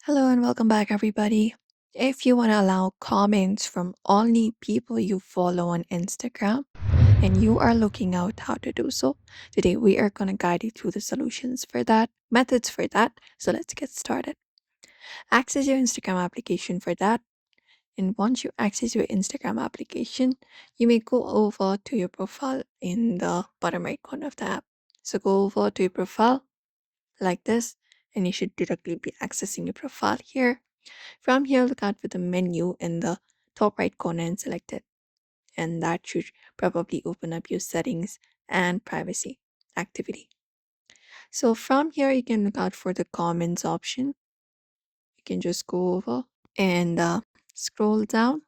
Hello and welcome back, everybody. If you want to allow comments from only people you follow on Instagram and you are looking out how to do so, today we are going to guide you through the solutions for that, methods for that. So let's get started. Access your Instagram application for that. And once you access your Instagram application, you may go over to your profile in the bottom right corner of the app. So go over to your profile like this, and you should directly be accessing your profile here. From here, look out for the menu in the top right corner and select it. And that should probably open up your settings and privacy activity. So from here, you can look out for the comments option. You can just go over and scroll down.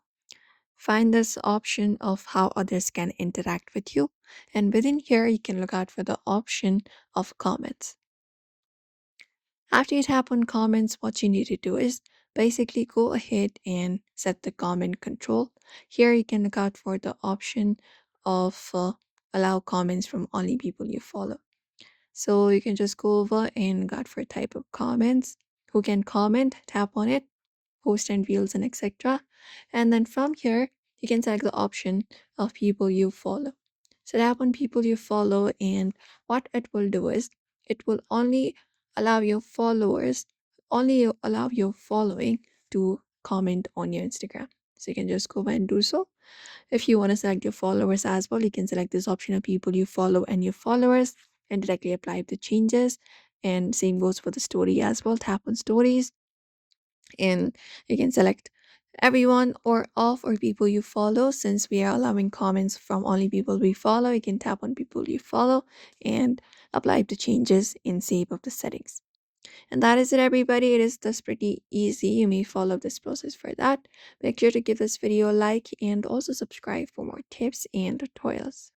Find this option of how others can interact with you. And within here, you can look out for the option of comments. After you tap on comments, what you need to do is basically go ahead and set the comment control. Here you can look out for the option of allow comments from only people you follow. So you can just go over and look out for type of comments, who can comment, tap on it, post and reels and etc. And then from here, you can select the option of people you follow. So tap on people you follow, and what it will do is it will only allow your followers, allow your following to comment on your Instagram. So you can just go ahead and do so. If you want to select your followers as well, you can select this option of people you follow and your followers and directly apply the changes. And same goes for the story as well. Tap on stories and you can select everyone or off or people you follow. Since we are allowing comments from only people we follow, you can tap on people you follow and apply the changes in save of the settings. And that is it, everybody. It is just pretty easy. You may follow this process for that. Make sure to give this video a like and also subscribe for more tips and tutorials.